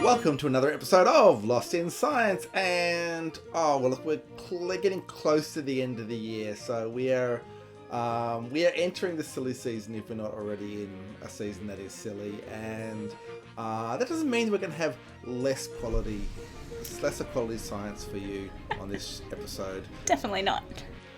Welcome to another episode of Lost in Science, and look, we're getting close to the end of the year, so we are entering the silly season if we're not already in a season that is silly, and that doesn't mean we're going to have lesser quality science for you on this episode. Definitely not.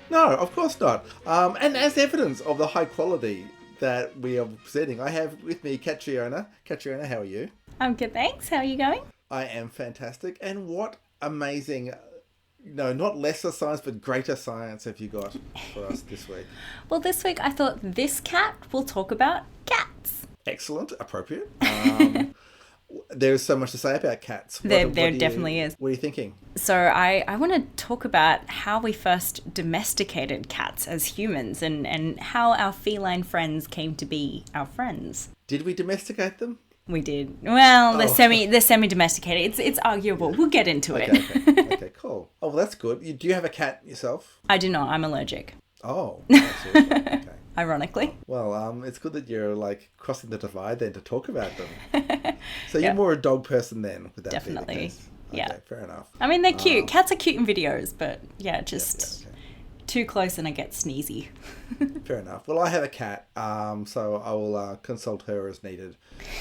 No, of course not. And as evidence of the high quality that we are presenting, I have with me Catriona. Catriona, how are you? I'm good, thanks. How are you going? I am fantastic. And what amazing, not lesser science, but greater science have you got for us this week? Well, this week I thought this cat will talk about cats. Excellent. Appropriate. There's so much to say about cats. There definitely is. What are you thinking? So I want to talk about how we first domesticated cats as humans and how our feline friends came to be our friends. Did we domesticate them? We did. Well, they're semi-domesticated. It's arguable. We'll get into it. Okay, cool. Oh, well, that's good. Do you have a cat yourself? I do not. I'm allergic. Oh, okay. Ironically. Well, it's good that you're crossing the divide then to talk about them. So you're more a dog person then, would that Definitely. be the case? Yeah. Okay, fair enough. I mean, they're cute. Cats are cute in videos, but okay. Too close and I get sneezy. Fair enough. Well, I have a cat, so I will consult her as needed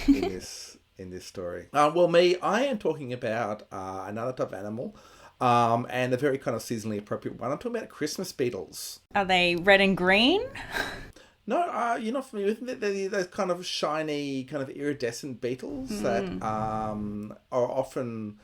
in this story. I am talking about another type of animal, and a very kind of seasonally appropriate one. I'm talking about Christmas beetles. Are they red and green? No, you're not familiar with them. They're those kind of shiny, kind of iridescent beetles that are often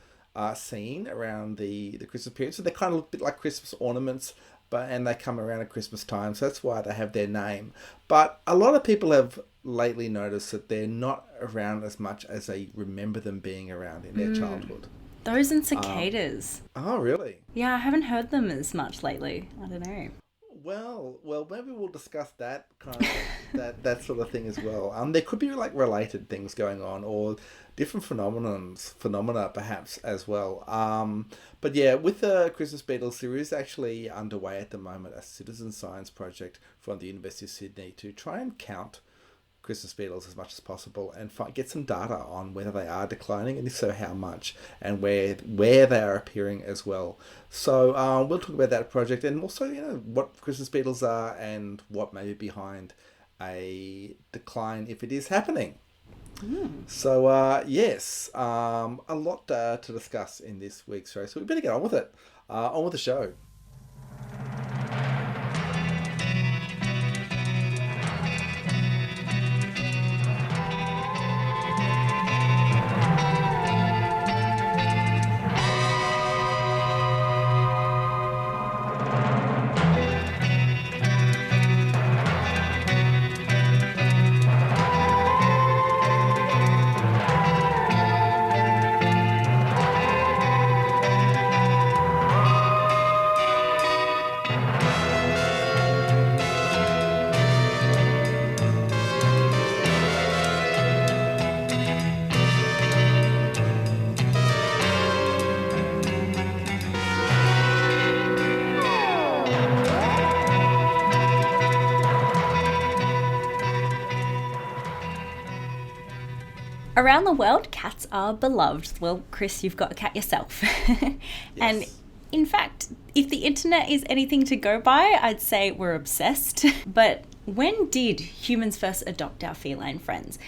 seen around the Christmas period. So they kind of look a bit like Christmas ornaments, and they come around at Christmas time, so that's why they have their name. But a lot of people have lately noticed that they're not around as much as they remember them being around in their childhood. Those and cicadas. Oh, really? Yeah, I haven't heard them as much lately. I don't know. Well, maybe we'll discuss that kind of that sort of thing as well. There could be related things going on, or different phenomena perhaps as well. But yeah, with the Christmas beetles, there is actually underway at the moment a citizen science project from the University of Sydney to try and count Christmas beetles as much as possible and get some data on whether they are declining, and if so, how much, and where they are appearing as well. So we'll talk about that project, and also what Christmas beetles are and what may be behind a decline if it is happening. So yes, a lot to discuss in this week's show, so we better get on with it. On with the show. Around the world, cats are beloved. Well, Chris, you've got a cat yourself. Yes. And in fact, if the internet is anything to go by, I'd say we're obsessed. But when did humans first adopt our feline friends?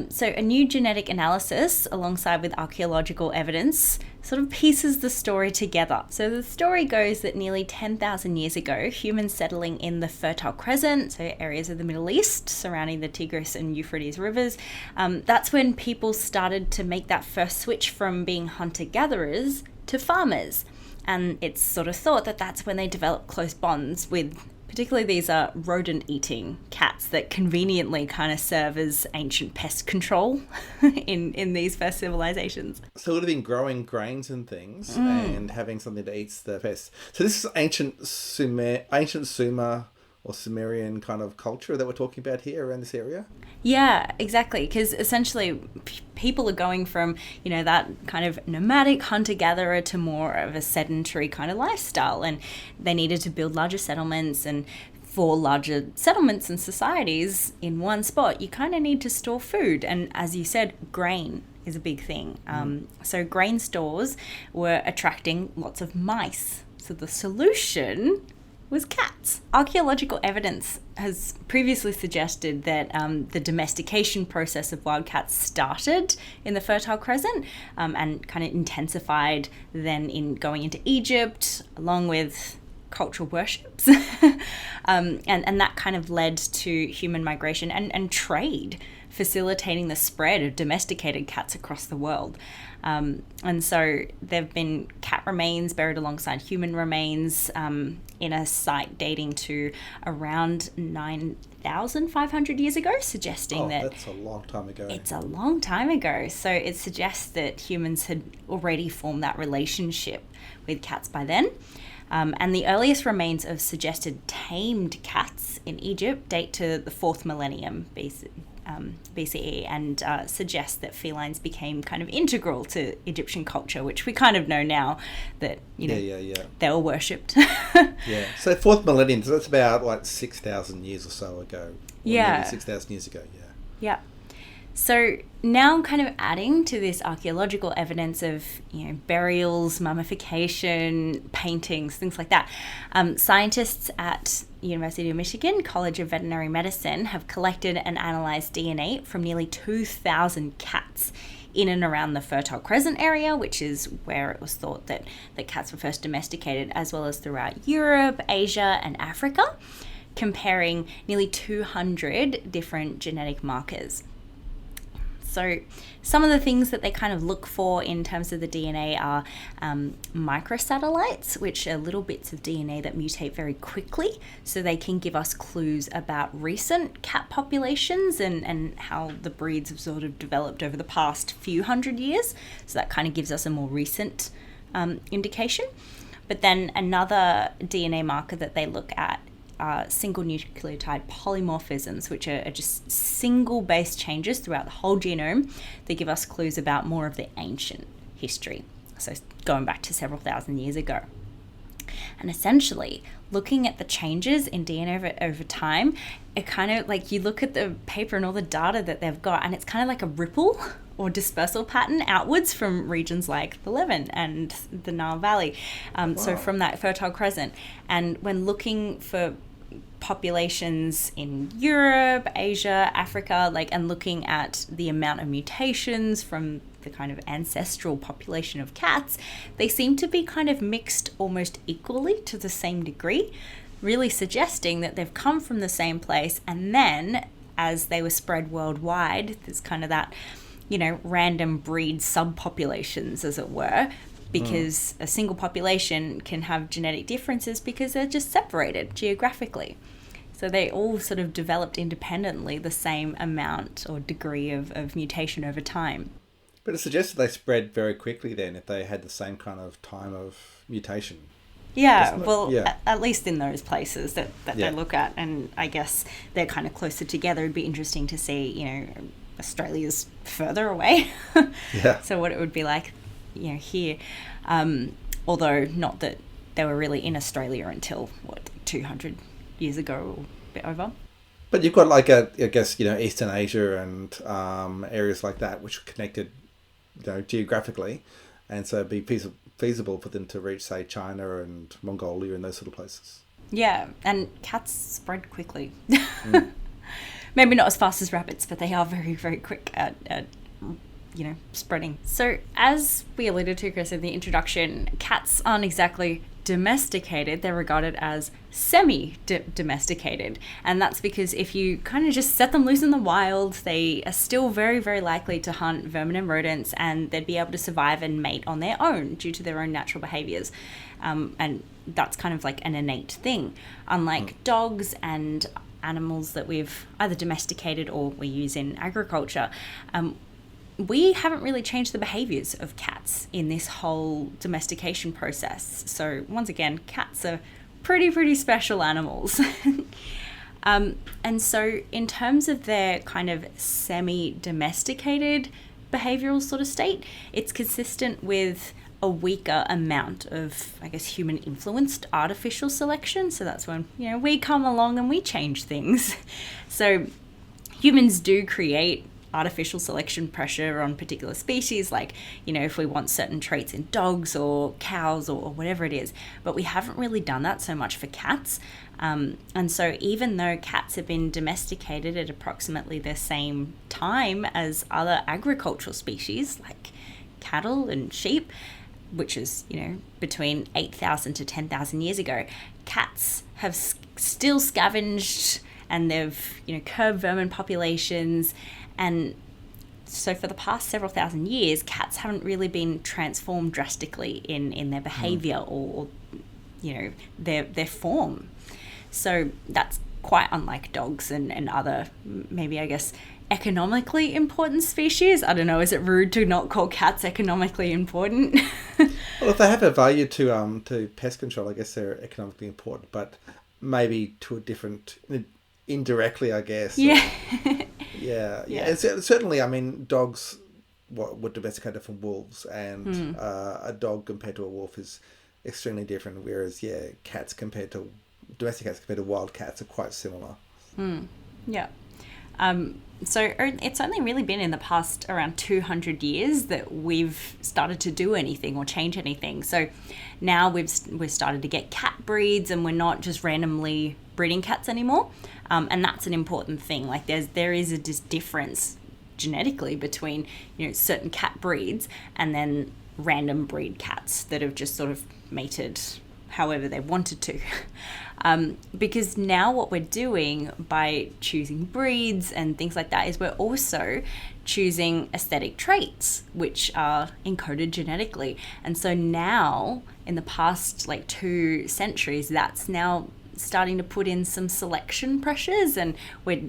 So a new genetic analysis alongside with archaeological evidence sort of pieces the story together. So the story goes that nearly 10,000 years ago, humans settling in the Fertile Crescent, so areas of the Middle East surrounding the Tigris and Euphrates rivers, that's when people started to make that first switch from being hunter-gatherers to farmers. And it's sort of thought that that's when they developed close bonds with particularly these rodent-eating cats that conveniently kind of serve as ancient pest control in these first civilizations. So it would have been growing grains and things and having something to eat the pests. So this is ancient Sumer or Sumerian kind of culture that we're talking about here around this area? Yeah, exactly. Because essentially people are going from, that kind of nomadic hunter-gatherer to more of a sedentary kind of lifestyle. And they needed to build larger settlements, and for larger settlements and societies in one spot, you kind of need to store food. And as you said, grain is a big thing. So grain stores were attracting lots of mice. So the solution was cats. Archaeological evidence has previously suggested that the domestication process of wild cats started in the Fertile Crescent and kind of intensified then in going into Egypt, along with cultural worships. And that kind of led to human migration and trade, facilitating the spread of domesticated cats across the world. And so there have been cat remains buried alongside human remains in a site dating to around 9,500 years ago, suggesting that... that's a long time ago. It's a long time ago. So it suggests that humans had already formed that relationship with cats by then. And the earliest remains of suggested tamed cats in Egypt date to the 4th millennium BCE and suggest that felines became kind of integral to Egyptian culture, which we kind of know now that, they were worshipped. Yeah. So 4th millennium, so that's about like 6,000 years or so ago. Yeah. Maybe 6,000 years ago, yeah. Yeah. So now kind of adding to this archaeological evidence of, burials, mummification, paintings, things like that, scientists at University of Michigan College of Veterinary Medicine have collected and analysed DNA from nearly 2,000 cats in and around the Fertile Crescent area, which is where it was thought that cats were first domesticated, as well as throughout Europe, Asia and Africa, comparing nearly 200 different genetic markers. So some of the things that they kind of look for in terms of the DNA are microsatellites, which are little bits of DNA that mutate very quickly. So they can give us clues about recent cat populations and how the breeds have sort of developed over the past few hundred years. So that kind of gives us a more recent indication. But then another DNA marker that they look at single nucleotide polymorphisms, which are just single base changes throughout the whole genome. They give us clues about more of the ancient history, so going back to several thousand years ago. And essentially, looking at the changes in DNA over time, it kind of like you look at the paper and all the data that they've got, and it's kind of like a ripple or dispersal pattern outwards from regions like the Levant and the Nile Valley. So from that Fertile Crescent. And when looking for populations in Europe, Asia, Africa, and looking at the amount of mutations from the kind of ancestral population of cats, they seem to be kind of mixed almost equally to the same degree, really suggesting that they've come from the same place, and then as they were spread worldwide, there's kind of that, random breed subpopulations, as it were, because a single population can have genetic differences because they're just separated geographically. So they all sort of developed independently the same amount or degree of mutation over time. But it suggests that they spread very quickly then if they had the same kind of time of mutation. Yeah, at least in those places that they look at. And I guess they're kind of closer together. It'd be interesting to see, Australia's further away. Yeah. So what it would be like, here. Although not that they were really in Australia until, 200 years ago or a bit over. But you've got Eastern Asia and areas like that which are connected, geographically, and so it'd be feasible for them to reach, say, China and Mongolia and those sort of places. Yeah, and cats spread quickly. Maybe not as fast as rabbits, but they are very, very quick at spreading. So as we alluded to, Chris, in the introduction, cats aren't exactly domesticated. They're regarded as semi-domesticated. And that's because if you kind of just set them loose in the wild, they are still very, very likely to hunt vermin and rodents, and they'd be able to survive and mate on their own due to their own natural behaviors. And that's kind of like an innate thing. Unlike dogs and animals that we've either domesticated or we use in agriculture, we haven't really changed the behaviors of cats in this whole domestication process. So once again, cats are pretty special animals. And so in terms of their kind of semi-domesticated behavioral sort of state, it's consistent with a weaker amount of, human-influenced artificial selection. So that's when, we come along and we change things. So humans do create artificial selection pressure on particular species, like, if we want certain traits in dogs or cows or whatever it is. But we haven't really done that so much for cats. And so even though cats have been domesticated at approximately the same time as other agricultural species like cattle and sheep, which is, between 8,000 to 10,000 years ago, cats have still scavenged, and they've, curbed vermin populations. And so for the past several thousand years, cats haven't really been transformed drastically in their behavior or their form. So that's quite unlike dogs and other, maybe, I guess, economically important species. I don't know, is it rude to not call cats economically important? Well, if they have a value to pest control, I guess they're economically important, but maybe to a different, indirectly, I guess. Yeah. Yeah. And certainly, I mean, dogs were domesticated from wolves, and a dog compared to a wolf is extremely different, whereas, domestic cats compared to wild cats are quite similar. Yeah. So it's only really been in the past around 200 years that we've started to do anything or change anything. So now we've started to get cat breeds, and we're not just randomly breeding cats anymore. And that's an important thing. Like there is a difference genetically between, certain cat breeds and then random breed cats that have just sort of mated however they wanted to. Because now what we're doing by choosing breeds and things like that is we're also choosing aesthetic traits which are encoded genetically. And so now, in the past 2 centuries, that's now starting to put in some selection pressures, and we're,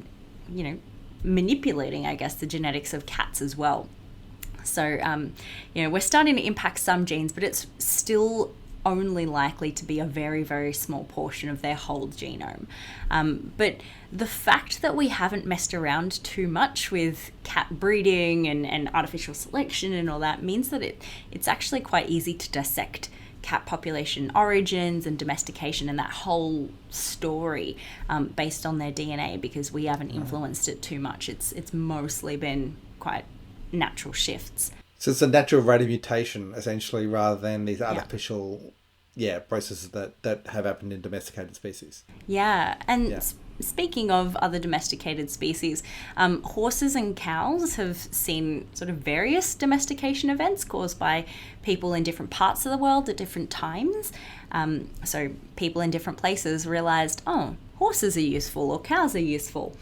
manipulating, I guess, the genetics of cats as well. So, we're starting to impact some genes, but it's still only likely to be a very, very small portion of their whole genome. But the fact that we haven't messed around too much with cat breeding and artificial selection and all that means that it's actually quite easy to dissect cat population origins and domestication and that whole story based on their DNA, because we haven't influenced it too much. It's mostly been quite natural shifts. So it's a natural rate of mutation, essentially, rather than these artificial processes that have happened in domesticated species. Yeah, and speaking of other domesticated species, horses and cows have seen sort of various domestication events caused by people in different parts of the world at different times. So people in different places realised, horses are useful or cows are useful.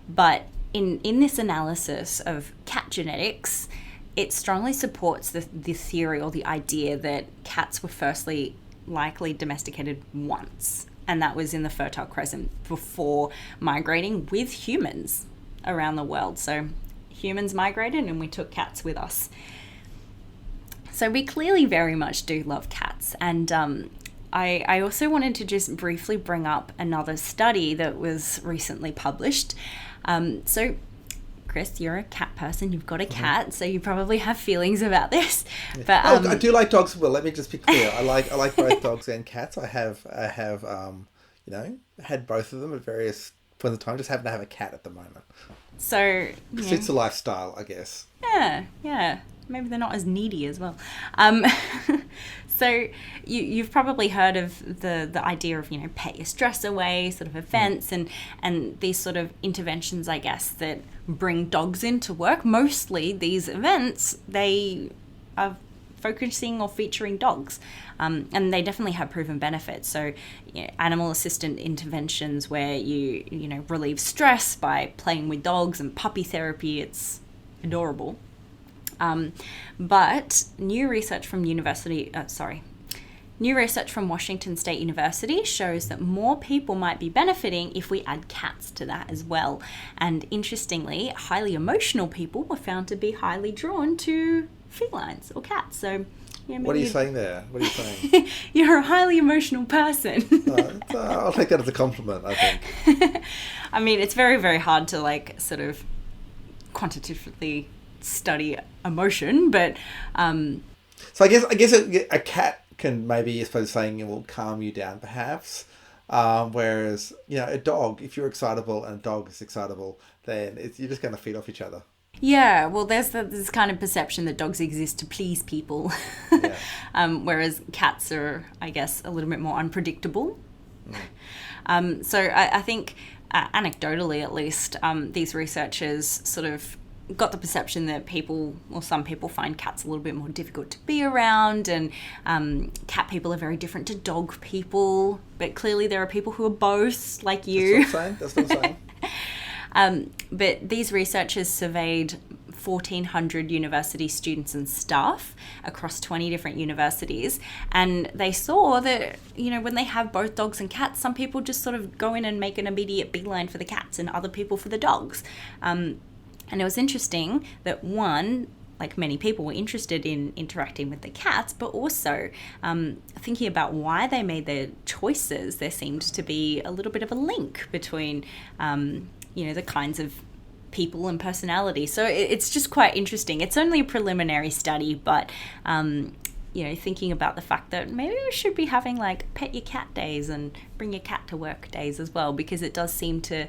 But in this analysis of cat genetics, it strongly supports the theory or the idea that cats were firstly likely domesticated once, and that was in the Fertile Crescent before migrating with humans around the world. So humans migrated and we took cats with us. So we clearly very much do love cats. And I also wanted to just briefly bring up another study that was recently published. So Chris, you're a cat person. You've got a cat, so you probably have feelings about this. But I do like dogs. Well, let me just be clear. I like both dogs and cats. I have had both of them at various points in time. Just happen to have a cat at the moment. So it's a lifestyle, I guess. Yeah. Maybe they're not as needy as well. So you've probably heard of the idea of, pet your stress away sort of events and these sort of interventions, I guess, that bring dogs into work. Mostly these events, they are focusing or featuring dogs. And they definitely have proven benefits. So animal assistant interventions where you relieve stress by playing with dogs, and puppy therapy, it's adorable. But new research from Washington State University shows that more people might be benefiting if we add cats to that as well. And interestingly, highly emotional people were found to be highly drawn to felines or cats. So, what are you saying there? What are you saying? You're a highly emotional person. I'll take that as a compliment, I think. I mean, it's very, very hard to sort of quantitatively study emotion, but so I guess a cat can maybe, I suppose, saying it will calm you down perhaps, whereas a dog, if you're excitable and a dog is excitable, then you're just going to feed off each other. Yeah, well, there's this kind of perception that dogs exist to please people, Yeah. whereas cats are, I guess, a little bit more unpredictable. Mm. So I think, anecdotally at least, these researchers sort of got the perception that people, or some people, find cats a little bit more difficult to be around, and cat people are very different to dog people. But clearly, there are people who are both, like you. That's what I'm saying. But these researchers surveyed 1,400 university students and staff across 20 different universities, and they saw that, when they have both dogs and cats, some people just sort of go in and make an immediate beeline for the cats and other people for the dogs. And it was interesting that, one, like many people, were interested in interacting with the cats, but also thinking about why they made their choices. There seemed to be a little bit of a link between the kinds of people and personality. So it's just quite interesting. It's only a preliminary study, but thinking about the fact that maybe we should be having like pet your cat days and bring your cat to work days as well, because it does seem to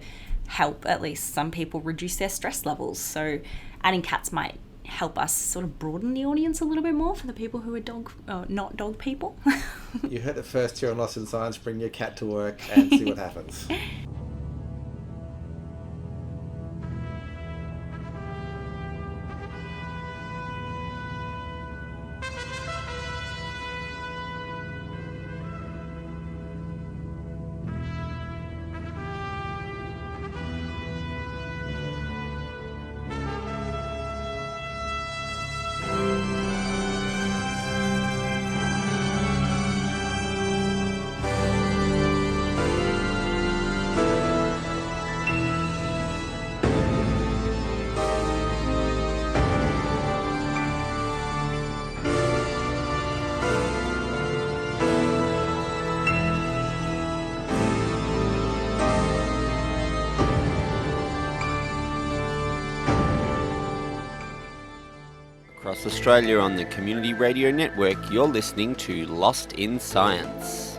help at least some people reduce their stress levels. So adding cats might help us sort of broaden the audience a little bit more for the people who are not dog people. You heard it first here on Lost in Science. Bring your cat to work and see what happens. Across Australia on the Community Radio Network, you're listening to Lost in Science.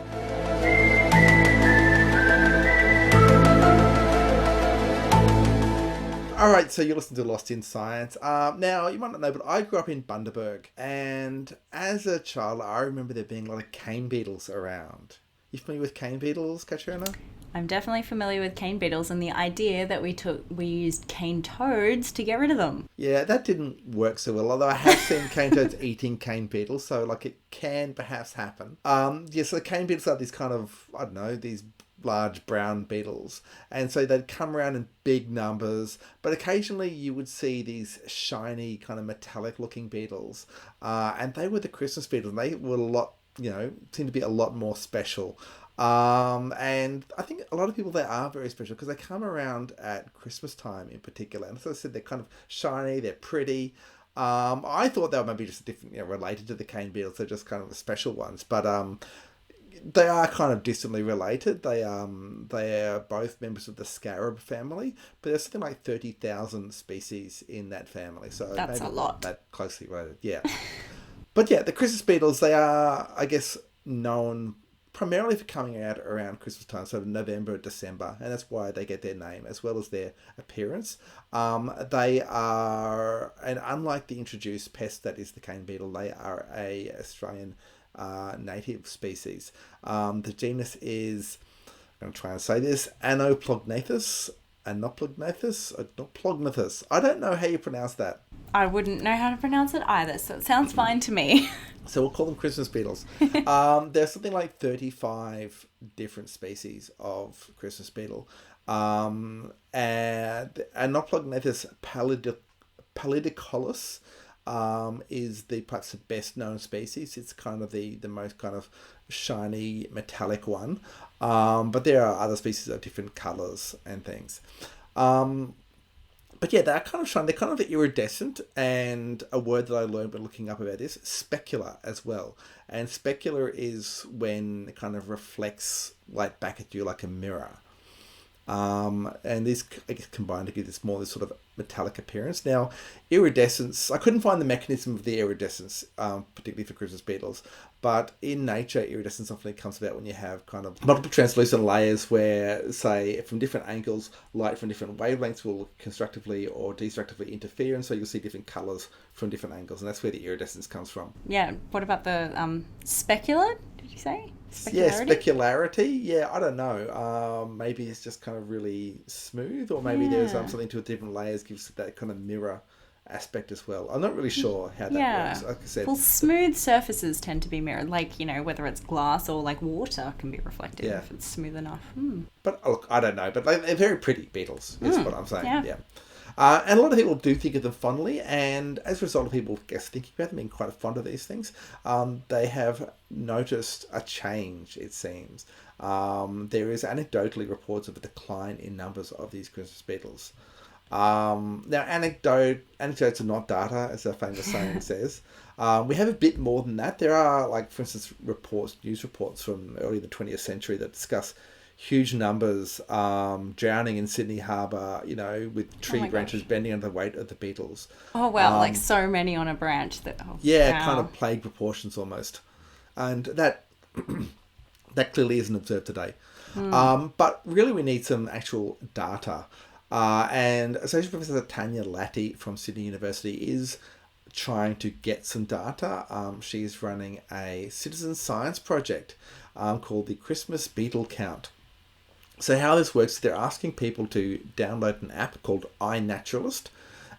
All right, so you're listening to Lost in Science. Now, you might not know, but I grew up in Bundaberg, and as a child, I remember there being a lot of cane beetles around. You familiar with cane beetles, Catriona? I'm definitely familiar with cane beetles and the idea that we used cane toads to get rid of them. Yeah, that didn't work so well, although I have seen cane toads eating cane beetles, so like it can perhaps happen. So cane beetles are these kind of, I don't know, these large brown beetles, and so they'd come around in big numbers, but occasionally you would see these shiny kind of metallic looking beetles, and they were the Christmas beetles, and they were a lot, seemed to be a lot more special. And I think a lot of people, they are very special because they come around at Christmas time in particular. And as I said, they're kind of shiny, they're pretty. I thought they were maybe just different, related to the cane beetles. They're just kind of the special ones, but they are kind of distantly related. They are both members of the scarab family, but there's something like 30,000 species in that family. So that's a lot. That closely related, yeah. But yeah, the Christmas beetles, they are, I guess, known primarily for coming out around Christmas time, sort of November, December, and that's why they get their name, as well as their appearance. They are, and unlike the introduced pest that is the cane beetle, they are a Australian native species. The genus is, I'm going to try and say this, Anoplognathus. I don't know how you pronounce that. I wouldn't know how to pronounce it either, so it sounds fine to me. So we'll call them Christmas beetles. There's something like 35 different species of Christmas beetle. And Anoplognathus pallidicollis is perhaps the best known species. It's kind of the most kind of shiny metallic one. But there are other species of different colours and things. But yeah, they're kind of shiny. They're kind of iridescent, and a word that I learned by looking up about this, specular as well. And specular is when it kind of reflects light back at you like a mirror. And these, I guess, combine to give this sort of metallic appearance. Now, iridescence, I couldn't find the mechanism of the iridescence, particularly for Christmas beetles, but in nature, iridescence often comes about when you have kind of multiple translucent layers where, say, from different angles, light from different wavelengths will constructively or destructively interfere, and so you'll see different colours from different angles, and that's where the iridescence comes from. Yeah, what about the specular, did you say? Yeah, specularity. Yeah, I don't know. Maybe it's just kind of really smooth, or maybe there's something to different layers gives it that kind of mirror aspect as well. I'm not really sure how that works. Like I said, well, smooth surfaces tend to be mirrored, like, you know, whether it's glass or like water can be reflected if it's smooth enough. But look, I don't know. But like, they're very pretty beetles, is what I'm saying. Yeah. And a lot of people do think of them fondly, and as a result of people, I guess, thinking about them, being quite fond of these things, they have noticed a change, it seems. There is anecdotally reports of a decline in numbers of these Christmas beetles. Now, anecdotes are not data, as the famous saying says. We have a bit more than that. There are, like, for instance, news reports from early in the 20th century that discuss huge numbers drowning in Sydney Harbour, you know, with tree branches bending under the weight of the beetles. Oh, wow, like so many on a branch. Kind of plague proportions almost. And that clearly isn't observed today. But really we need some actual data. And Associate Professor Tanya Latty from Sydney University is trying to get some data. She's running a citizen science project called the Christmas Beetle Count. So how this works is they're asking people to download an app called iNaturalist,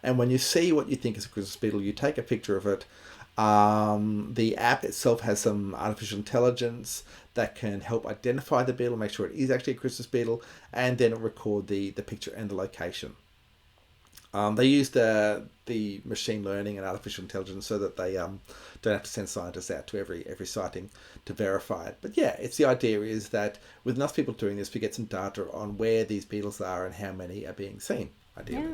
and when you see what you think is a Christmas beetle, you take a picture of it. The app itself has some artificial intelligence that can help identify the beetle, make sure it is actually a Christmas beetle, and then record the picture and the location. They use the machine learning and artificial intelligence so that they don't have to send scientists out to every sighting to verify it. But yeah, it's the idea is that with enough people doing this, we get some data on where these beetles are and how many are being seen, ideally.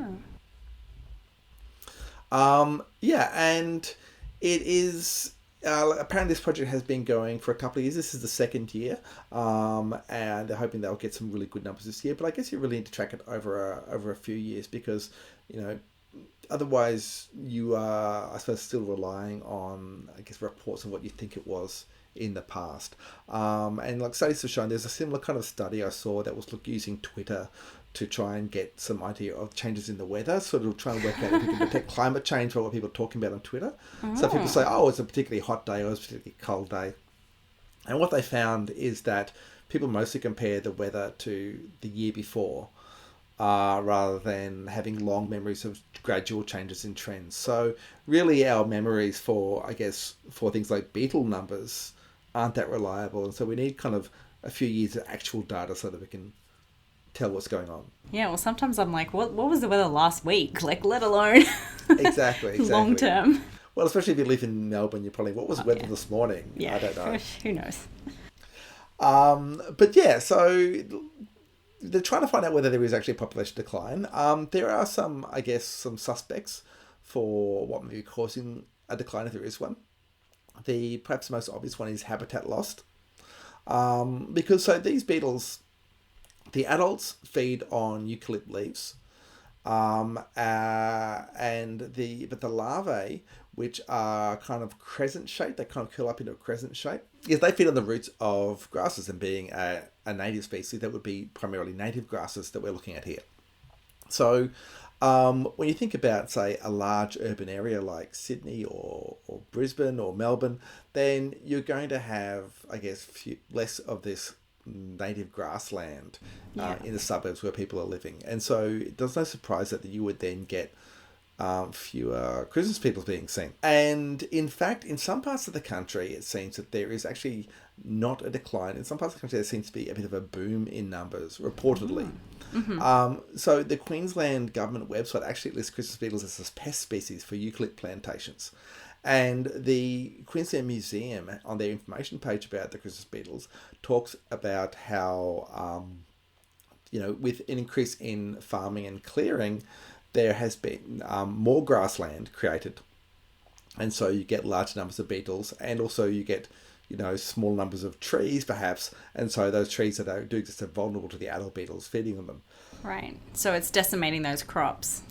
And it is apparently this project has been going for a couple of years. This is the second year, and they're hoping they'll get some really good numbers this year. But I guess you really need to track it over a few years because, you know, otherwise you are, I suppose, still relying on, I guess, reports of what you think it was in the past. And like studies have shown, there's a similar kind of study I saw that was using Twitter to try and get some idea of changes in the weather, sort of try and work out if you can detect climate change by what people are talking about on Twitter. So people say, oh, it's a particularly hot day or it's a particularly cold day. And what they found is that people mostly compare the weather to the year before, rather than having long memories of gradual changes in trends. So really our memories for things like beetle numbers aren't that reliable. And so we need kind of a few years of actual data so that we can tell what's going on. Yeah, well, sometimes I'm like, what was the weather last week? Like, let alone exactly. long term. Well, especially if you live in Melbourne, you're probably, what was the weather this morning? Yeah. I don't know. Who knows? But yeah, so they're trying to find out whether there is actually a population decline. There are some suspects for what may be causing a decline if there is one. The perhaps most obvious one is habitat loss. Because so these beetles, the adults feed on eucalypt leaves, but the larvae, which are kind of crescent shaped, they kind of curl up into a crescent shape. Yes, they feed on the roots of grasses, and being a native species, that would be primarily native grasses that we're looking at here. So when you think about, say, a large urban area like Sydney or Brisbane or Melbourne, then you're going to have, I guess, less of this native grassland in the suburbs where people are living. And so there's no surprise that you would then get fewer Christmas people being seen. And in fact, in some parts of the country, it seems that there is actually not a decline. In some parts of the country, there seems to be a bit of a boom in numbers, reportedly. So the Queensland government website actually lists Christmas beetles as a pest species for eucalypt plantations. And the Queensland Museum, on their information page about the Christmas beetles, talks about how, with an increase in farming and clearing, there has been more grassland created. And so you get large numbers of beetles, and also you get small numbers of trees perhaps, and so those trees that do exist are vulnerable to the adult beetles feeding on them. Right. So it's decimating those crops.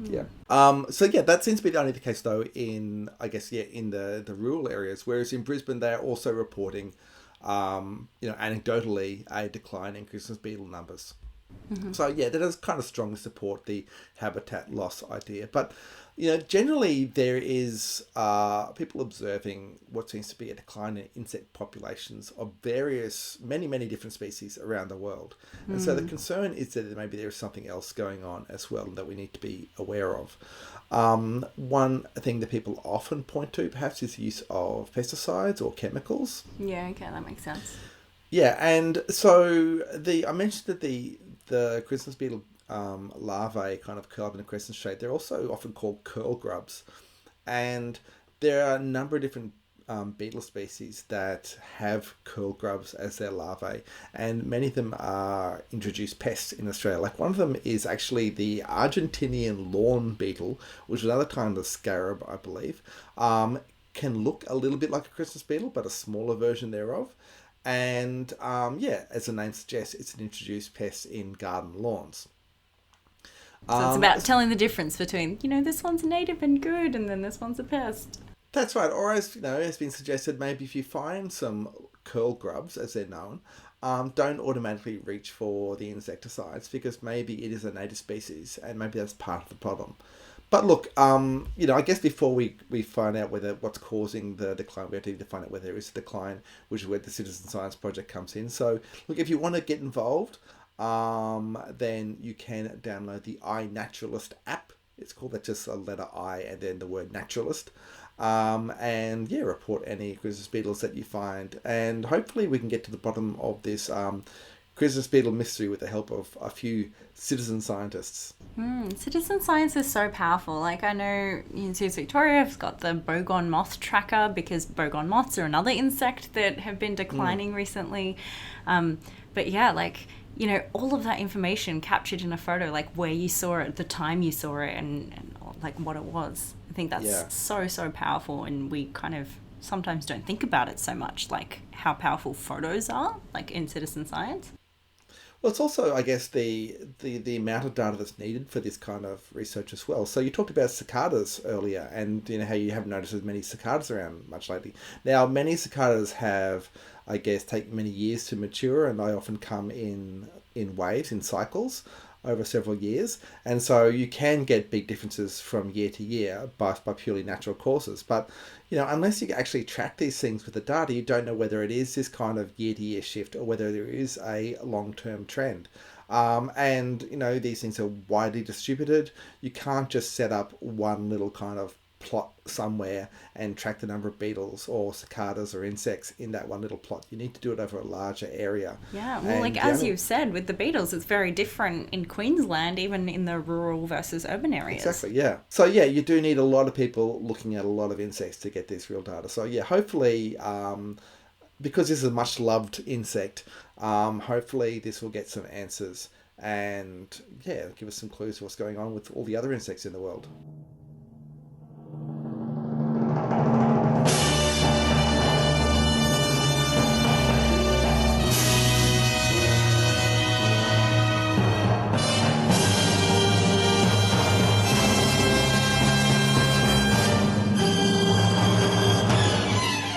Yeah. That seems to be only the case though in the rural areas, whereas in Brisbane they're also reporting, anecdotally, a decline in Christmas beetle numbers. Mm-hmm. So that does kind of strongly support the habitat loss idea. But generally there is people observing what seems to be a decline in insect populations of many different species around the world. And so the concern is that maybe there is something else going on as well that we need to be aware of. One thing that people often point to perhaps is the use of pesticides or chemicals. Yeah, okay, that makes sense. Yeah, and so I mentioned that the Christmas beetle larvae kind of curl up in a crescent shape. They're also often called curl grubs, and there are a number of different beetle species that have curl grubs as their larvae, and many of them are introduced pests in Australia. Like one of them is actually the Argentinian lawn beetle, which is another kind of scarab, I believe. Can look a little bit like a Christmas beetle, but a smaller version thereof. And as the name suggests, it's an introduced pest in garden lawns. So it's about telling the difference between, this one's native and good, and then this one's a pest. That's right. Or as has been suggested, maybe if you find some curl grubs, as they're known, don't automatically reach for the insecticides, because maybe it is a native species, and maybe that's part of the problem. But look, I guess before we find out what's causing the decline, we have to find out whether there is a decline, which is where the Citizen Science Project comes in. So, look, if you want to get involved, then you can download the iNaturalist app. It's called that, just a letter I and then the word naturalist. Report any Christmas beetles that you find. And hopefully we can get to the bottom of this Christmas beetle mystery with the help of a few citizen scientists. Citizen science is so powerful. Like, I know University of Victoria has got the bogon moth tracker, because bogon moths are another insect that have been declining recently. But yeah, all of that information captured in a photo, like where you saw it, the time you saw it, and like what it was. I think that's so powerful, and we kind of sometimes don't think about it so much, like how powerful photos are, like in citizen science. Well, it's also, I guess, the amount of data that's needed for this kind of research as well. So you talked about cicadas earlier, and how you haven't noticed as many cicadas around much lately. Now, many cicadas have, I guess, take many years to mature, and they often come in waves, in cycles, over several years. And so you can get big differences from year to year by purely natural causes. But, unless you actually track these things with the data, you don't know whether it is this kind of year-to-year shift or whether there is a long-term trend. These things are widely distributed. You can't just set up one little kind of plot somewhere and track the number of beetles or cicadas or insects in that one little plot. You need to do it over a larger area. Yeah, well, as you've said, with the beetles, it's very different in Queensland, even in the rural versus urban areas. Exactly, yeah. So, you do need a lot of people looking at a lot of insects to get this real data. So, hopefully, because this is a much-loved insect, hopefully this will get some answers and, give us some clues to what's going on with all the other insects in the world.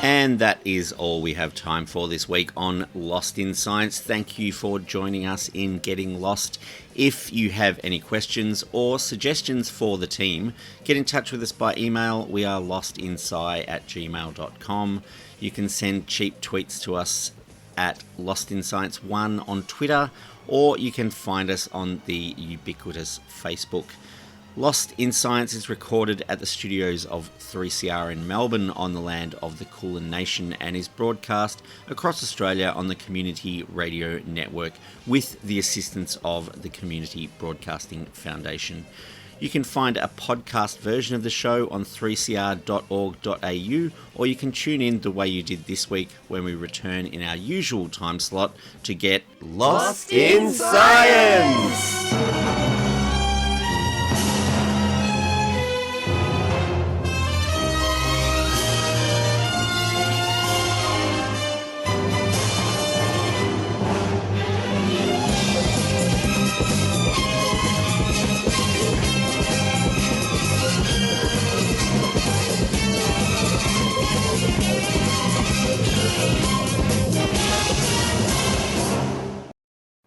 And that is all we have time for this week on Lost in Science. Thank you for joining us in Getting Lost. If you have any questions or suggestions for the team, get in touch with us by email. We are lostinsci@gmail.com. You can send cheap tweets to us at lostinscience1 on Twitter, or you can find us on the ubiquitous Facebook. Lost in Science is recorded at the studios of 3CR in Melbourne on the land of the Kulin Nation, and is broadcast across Australia on the Community Radio Network with the assistance of the Community Broadcasting Foundation. You can find a podcast version of the show on 3cr.org.au, or you can tune in the way you did this week when we return in our usual time slot to get Lost in Science!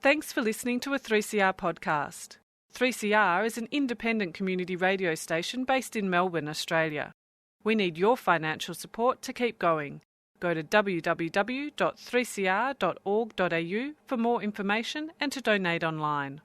Thanks for listening to a 3CR podcast. 3CR is an independent community radio station based in Melbourne, Australia. We need your financial support to keep going. Go to www.3cr.org.au for more information and to donate online.